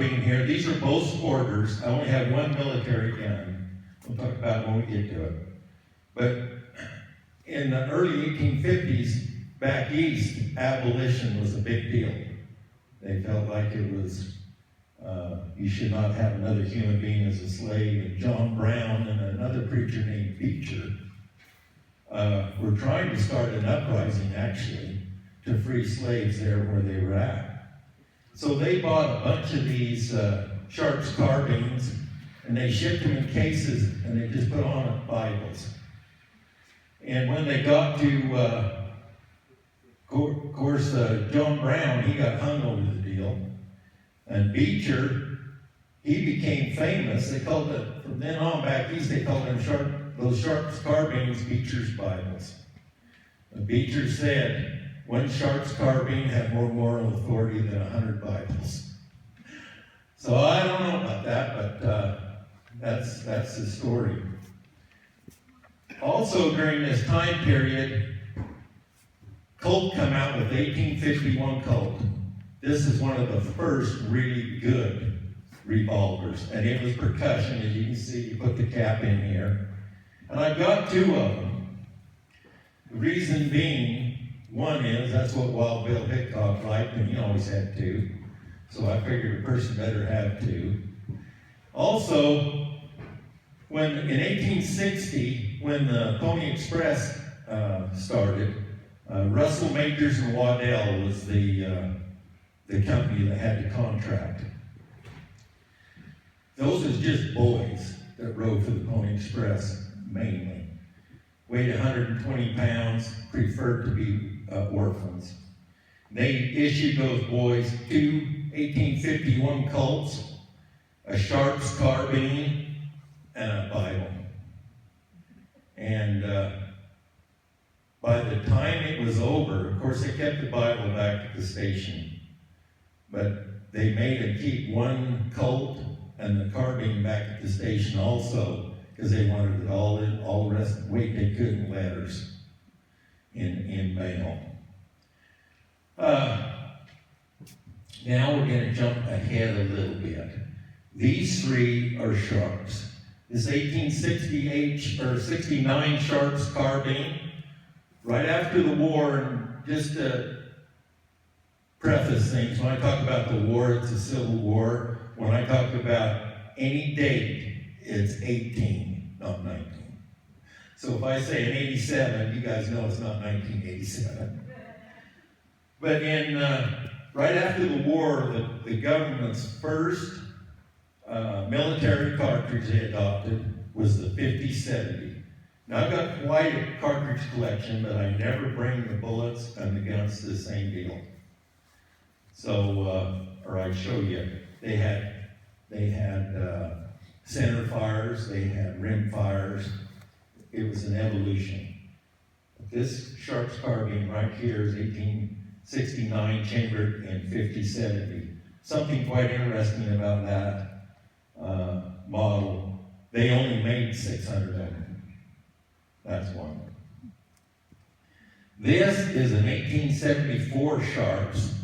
carbine here. These are both sporters. I only have one military gun. We'll talk about it when we get to it. But in the early 1850s, back east, abolition was a big deal. They felt like it was, you should not have another human being as a slave. And John Brown and another preacher named Beecher were trying to start an uprising, actually, to free slaves there where they were at. So they bought a bunch of these Sharps carbines, and they shipped them in cases, and they just put on Bibles. And when they got to, of course, John Brown, he got hung over the deal. And Beecher, he became famous. They called it, from then on back east, they called them those Sharps carbines Beecher's Bibles. And Beecher said, one Sharps carbine had more moral authority than 100 Bibles. So I don't know about that, but that's the story. Also during this time period, Colt come out with 1851 Colt. This is one of the first really good revolvers, and it was percussion. As you can see, you put the cap in here. And I've got two of them. The reason being, one is, that's what Wild Bill Hickok liked, and he always had two. So I figured a person better have two. Also, in 1860, when the Pony Express started, Russell, Majors, and Waddell was the company that had the contract. Those was just boys that rode for the Pony Express, mainly. Weighed 120 pounds, preferred to be orphans. They issued those boys two 1851 Colts, a Sharps carbine, and a Bible. And by the time it was over, of course they kept the Bible back at the station, but they made them keep one Colt and the carbine back at the station also, because they wanted it all the rest weight they could in letters in mail. Now we're going to jump ahead a little bit. These three are Sharps. This 1868 or 69 Sharps carbine, right after the war, and just to preface things, when I talk about the war, it's a civil war. When I talk about any date, it's 18, not 19. So if I say in 87, you guys know it's not 1987. But right after the war, the government's first military cartridge they adopted was the 50-70. Now I've got quite a cartridge collection, but I never bring the bullets and the guns to the same deal. So, or I'd show you, they had center fires, they had rim fires. It was an evolution. This Sharps carbine right here is 1869 chambered in 50-70. Something quite interesting about that model, they only made 600 of them. That's one. This is an 1874 Sharps.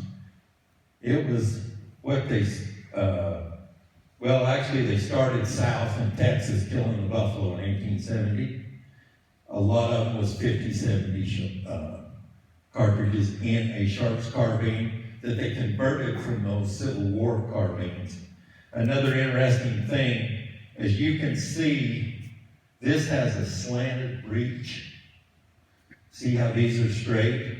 It was what they, well, actually they started south in Texas killing the buffalo in 1870. A lot of them was 50-70 cartridges in a Sharps carbine that they converted from those Civil War carbines. Another interesting thing, as you can see, this has a slanted breech. See how these are straight?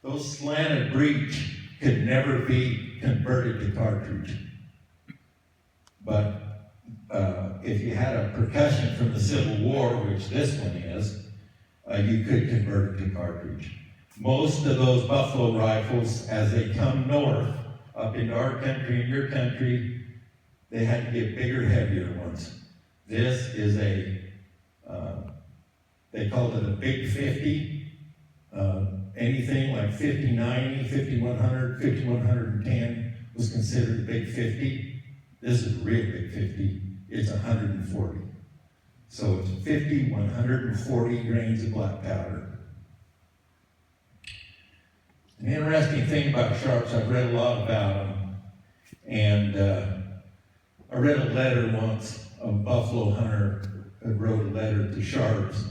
Those slanted breech could never be converted to cartridge. But if you had a percussion from the Civil War, which this one is, you could convert it to cartridge. Most of those buffalo rifles, as they come north, up into our country and your country, they had to get bigger, heavier ones. This is they called it a big 50. Anything like 50-90, 5100, 5110 was considered a big 50. This is a real big 50. It's 140. So it's 50, 140 grains of black powder. An interesting thing about Sharps, I've read a lot about them, and I read a letter once, a buffalo hunter wrote a letter to Sharps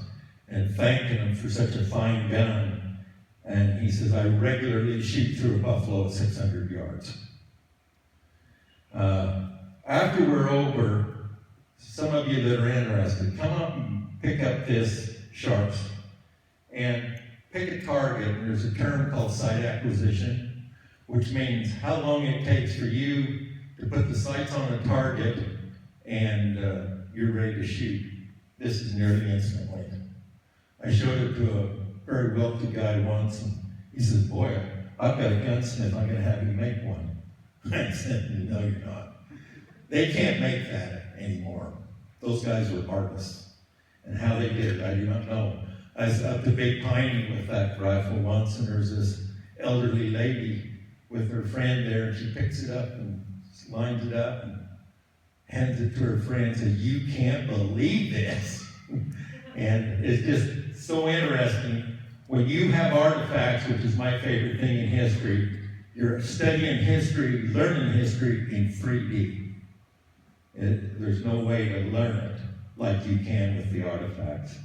and thanking him for such a fine gun. And he says, I regularly shoot through a buffalo at 600 yards. After we're over, some of you that are interested, come up and pick up this Sharps and pick a target. And there's a term called site acquisition, which means how long it takes for you to put the sights on a target and you're ready to shoot. This is nearly instantly. I showed it to a very wealthy guy once, and he says, boy, I've got a gunsmith, I'm gonna have you make one. I said, no, you're not. They can't make that anymore. Those guys were artists. And how they did it, I do not know. I was up to Big Piney with that rifle once, and there's this elderly lady with her friend there, and she picks it up and lines it up and hands it to her friend and says, you can't believe this. And it's just so interesting. When you have artifacts, which is my favorite thing in history, you're studying history, learning history in 3D. There's no way to learn it like you can with the artifacts.